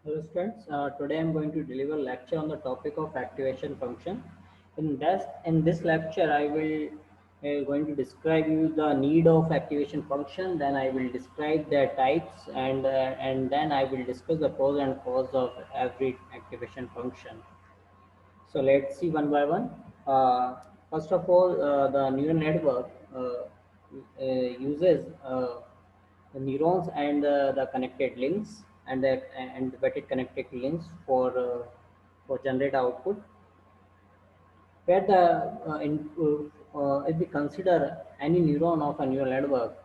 Hello students, today I am going to deliver a lecture on the topic of activation function. In this lecture, I will going to describe you the need of activation function. Then I will describe their types, and then I will discuss the pros and cons of every activation function. So let's see one by one. Uh, First of all, the neural network uses the neurons and the connected links and the weighted connected links for generate output. Where if we consider any neuron of a neural network,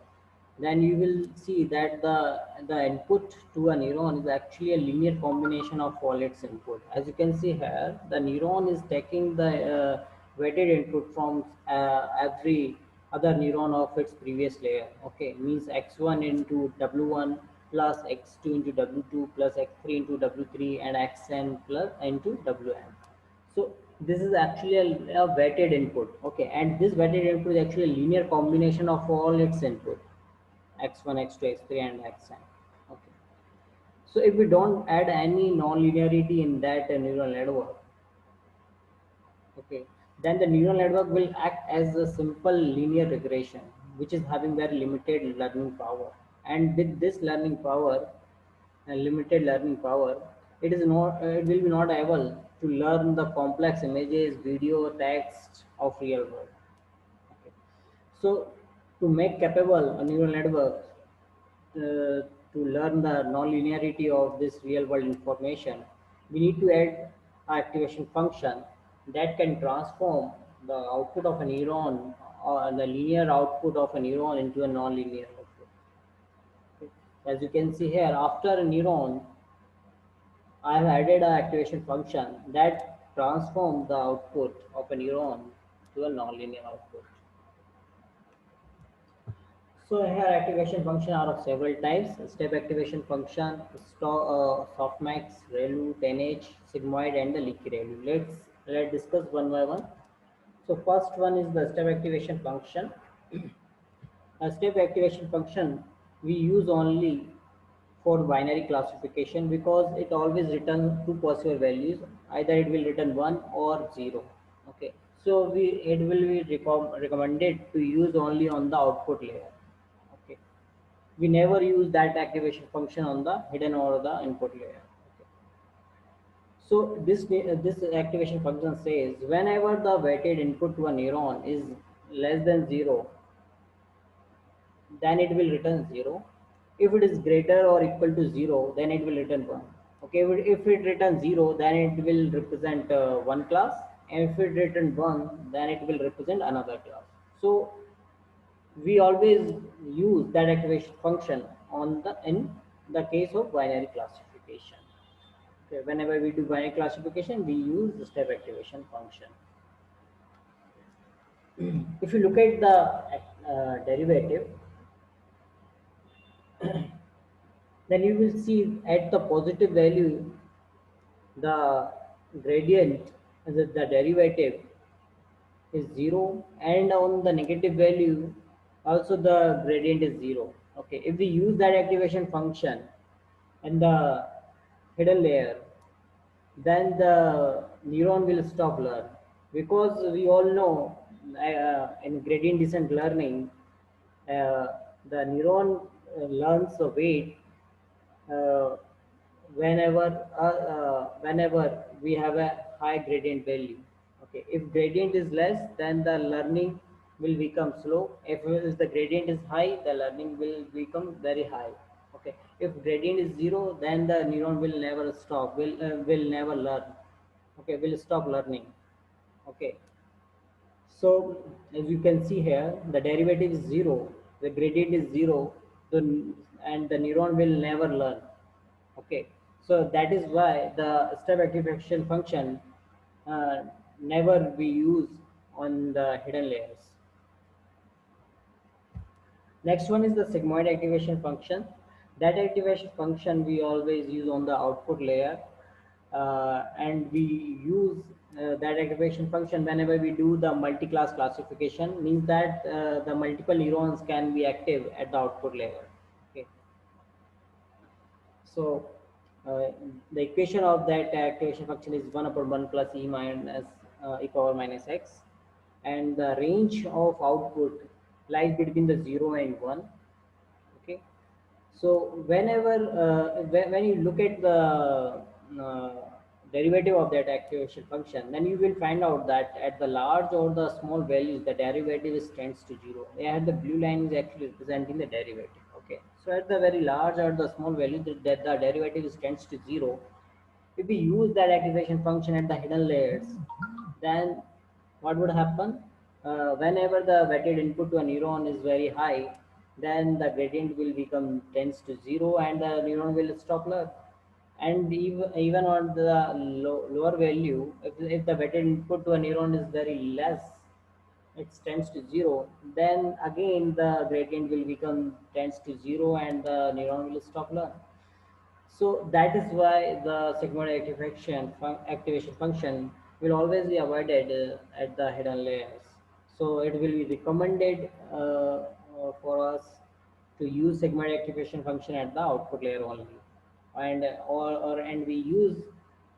then you will see that the input to a neuron is actually a linear combination of all its input. As you can see here, the neuron is taking the weighted input from every other neuron of its previous layer. Okay, means x1 into w1 plus x2 into w2 plus x3 into w3 and xn plus into wn. So this is actually a weighted input. Okay, and this weighted input is actually a linear combination of all its input x1, x2, x3, and xn. Okay. So if we don't add any non-linearity in that neural network, okay, then the neural network will act as a simple linear regression, which is having very limited learning power. And with this learning power, limited learning power, it will be not able to learn the complex images, video, text of real world. Okay. So to make capable a neural network to learn the non-linearity of this real-world information, we need to add an activation function that can transform the output of a neuron or the linear output of a neuron into a non-linear output. Okay. As you can see here, after a neuron, I have added an activation function that transforms the output of a neuron to a nonlinear output. So here activation function are of several types: step activation function, softmax, ReLU, 10H, sigmoid, and the leaky ReLU. Let's discuss one by one. So first one is the step activation function. A step activation function we use only for binary classification because it always returns two possible values. Either it will return 1 or 0. Okay, so it will be recommended to use only on the output layer. Okay, we never use that activation function on the hidden or the input layer. Okay. So this activation function says whenever the weighted input to a neuron is less than 0, then it will return 0. If it is greater or equal to 0, then it will return 1. Okay, if it returns 0, then it will represent one class, and if it returns 1, then it will represent another class. So we always use that activation function on the in the case of binary classification. Okay, whenever we do binary classification, we use the step activation function. If you look at the derivative, then you will see at the positive value the gradient, the derivative is 0, and on the negative value also the gradient is 0. Okay, if we use that activation function in the hidden layer, then the neuron will stop learn, because we all know in gradient descent learning, uh, the neuron learns the weight uh, whenever we have a high gradient value. Okay, if gradient is less, then the learning will become slow. If the gradient is high, the learning will become very high. Okay, if gradient is 0, then the neuron will never stop, will never learn. Okay, will stop learning. Okay, so as you can see here, the derivative is 0, the gradient is 0, the, and the neuron will never learn. Okay, so that is why the step activation function uh, never be used on the hidden layers. Next one is the sigmoid activation function. That activation function we always use on the output layer, and we use that activation function whenever we do the multi-class classification. Means that the multiple neurons can be active at the output layer. Okay, so uh, the equation of that activation function is 1 upon 1 plus e minus e power minus x, and the range of output lies between the 0 and 1. Okay, so whenever when you look at the uh, derivative of that activation function, then you will find out that at the large or the small values, the derivative is tends to zero. And the blue line is actually representing the derivative. Okay, so at the very large or the small value, that the derivative is tends to zero. If we use that activation function at the hidden layers, then what would happen? Whenever the weighted input to a neuron is very high, then the gradient will become tends to zero and the neuron will stop learning. And even on the lower value, if the weighted input to a neuron is very less, it tends to zero, then again the gradient will become tends to zero and the neuron will stop learning. So that is why the sigmoid activation function will always be avoided at the hidden layers. So it will be recommended for us to use sigmoid activation function at the output layer only, and or and we use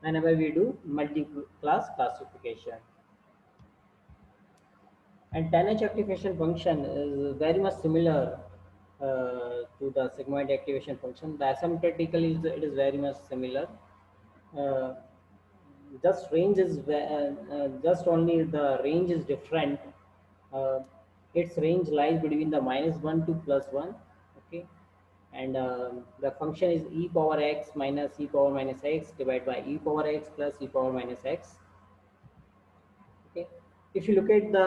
whenever we do multi-class classification. And 10H activation function is very much similar to the sigmoid activation function. The asymptotically it is very much similar. Uh, just range is just only the range is different. Uh, its range lies between the -1 to +1. Okay, and the function is e power x minus e power minus x divided by e power x plus e power minus x. Okay, if you look at the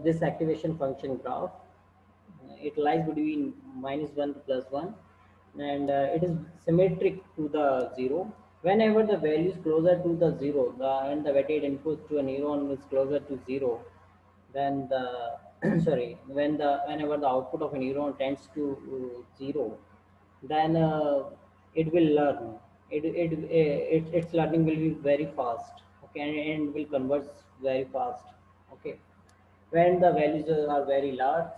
this activation function graph, it lies between -1 to +1, and it is symmetric to the 0. Whenever the value is closer to the 0, and the weighted input to a neuron is closer to 0, then the sorry, whenever the output of a neuron tends to 0, then it will learn. Its learning will be very fast. Okay, and will converge very fast. Okay, when the values are very large,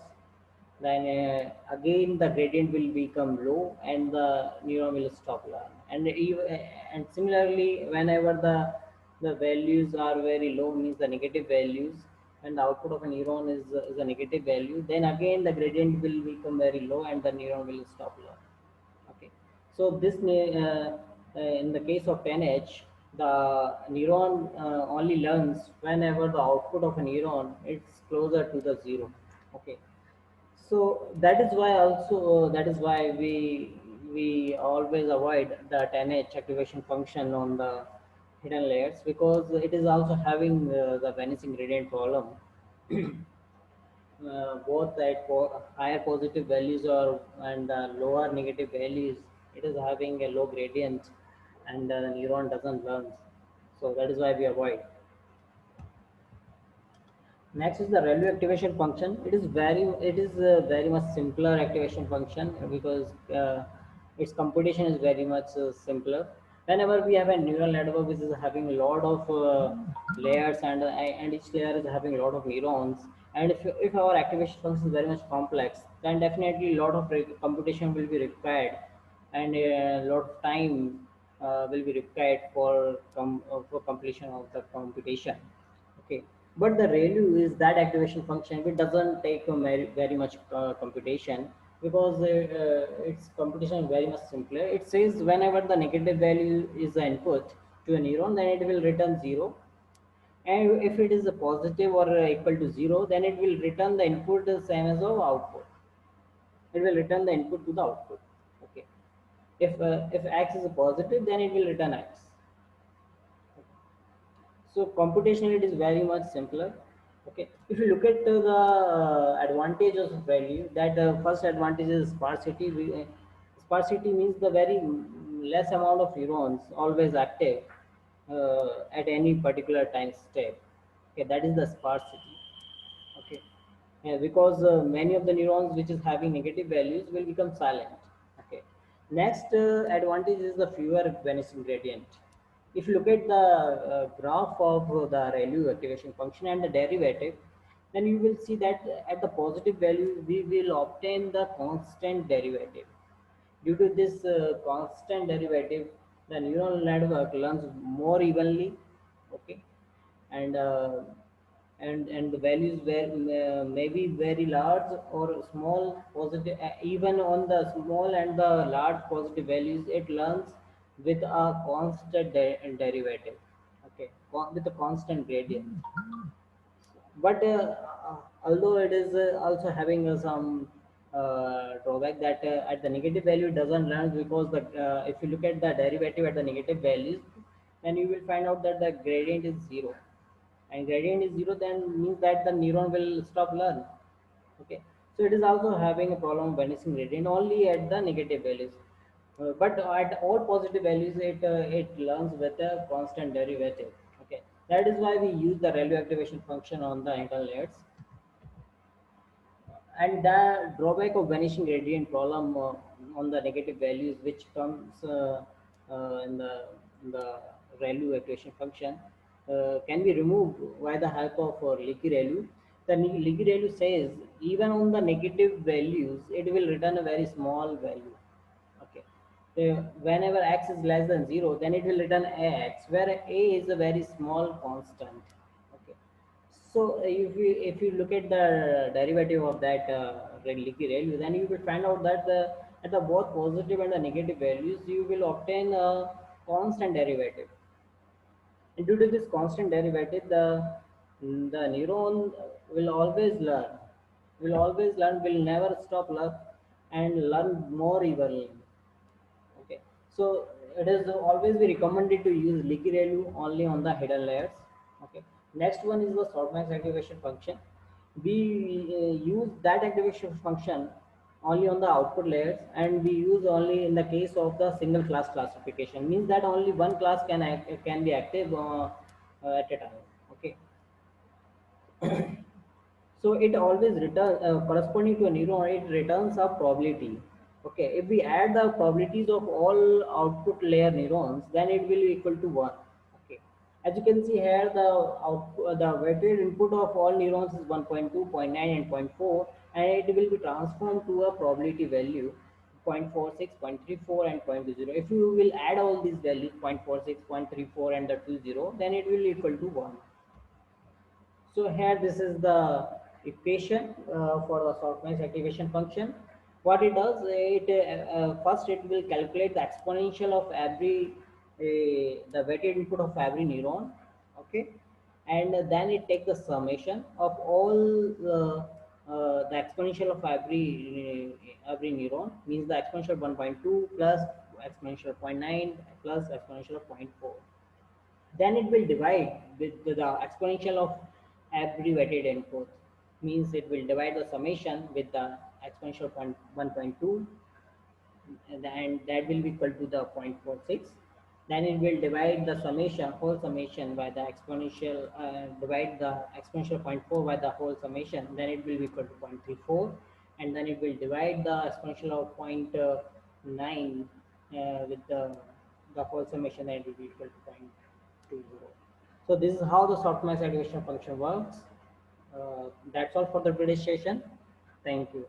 then again the gradient will become low and the neuron will stop learning. And similarly, whenever the values are very low, means the negative values, and the output of a neuron is a negative value, then again the gradient will become very low and the neuron will stop learning. Okay, so in the case of 10H, the neuron only learns whenever the output of a neuron is closer to the 0. Okay, so that is why also that is why we always avoid the 10H activation function on the hidden layers, because it is also having the vanishing gradient problem. Both at higher positive values or and lower negative values, it is having a low gradient, and the neuron doesn't learn. So that is why we avoid. Next is the ReLU activation function. It is very much simpler activation function, because its computation is very much simpler. Whenever we have a neural network which is having a lot of layers, and each layer is having a lot of neurons, and if our activation function is very much complex, then definitely a lot of computation will be required, and a lot of time will be required for completion of the computation. Okay, but the ReLU is that activation function. It doesn't take very much computation, because its computation is very much simpler. It says whenever the negative value is the input to a neuron, then it will return 0. And if it is a positive or equal to 0, then it will return the input the same as of output. It will return the input to the output. Okay. If x is a positive, then it will return x. So computationally, it is very much simpler. Okay, if you look at the advantages of value, that first advantage is sparsity. Sparsity means the very less amount of neurons always active at any particular time step. Okay, that is the sparsity. Okay, because many of the neurons which is having negative values will become silent. Okay, next advantage is the fewer vanishing gradient. If you look at the graph of the ReLU activation function and the derivative, then you will see that at the positive value we will obtain the constant derivative. Due to this constant derivative, the neural network learns more evenly. Okay, and and the values were maybe very large or small positive, even on the small and the large positive values it learns with a constant derivative. Okay, with a constant gradient. But although it is also having some drawback that at the negative value it doesn't learn, because the if you look at the derivative at the negative values, then you will find out that the gradient is zero, and gradient is zero then means that the neuron will stop learn. Okay, so it is also having a problem of vanishing gradient only at the negative values. But at all positive values it learns with a constant derivative. Okay, that is why we use the ReLU activation function on the internal layers. And the drawback of vanishing gradient problem on the negative values, which comes in the ReLU equation function, can be removed by the help of leaky ReLU. The leaky ReLU says even on the negative values, it will return a very small value. Okay. So whenever x is less than 0, then it will return ax, where a is a very small constant. Okay. So if you look at the derivative of that leaky value, then you will find out that at the both positive and the negative values, you will obtain a constant derivative. And due to this constant derivative, the neuron will always learn, will never stop learn, and learn more evenly. Okay, so it is always be recommended to use leaky value only on the hidden layers. Okay, next one is the softmax activation function. We use that activation function only on the output layers, and we use only in the case of the single class classification. Means that only one class can be active at a time. Okay, so it always return corresponding to a neuron, it returns a probability. Okay, if we add the probabilities of all output layer neurons, then it will equal to 1. Okay, as you can see here, the weighted input of all neurons is 1.2, zero point 0.9, and zero point 0.4, and it will be transformed to a probability value 0.46, 0.34, and 0.20. If you will add all these values 0.46, 0.34, and the 20, then it will equal to 1. So here this is the equation for the softmax activation function. What it does, first it will calculate the exponential of every the weighted input of every neuron, okay, and then it takes the summation of all the exponential of every neuron, means the exponential 1.2 plus exponential zero point 0.9 plus exponential of zero point 0.4. Then it will divide with the exponential of every weighted input, means it will divide the summation with the exponential 1.2, and that will be equal to the 0.46. Then it will divide the summation, whole summation, by the exponential, divide the exponential zero point 0.4 by the whole summation, then it will be equal to 0.34. And then it will divide the exponential of zero point 0.9 with the whole summation, then it will be equal to 0.20. So this is how the softmax activation function works. That's all for the today's session. Thank you.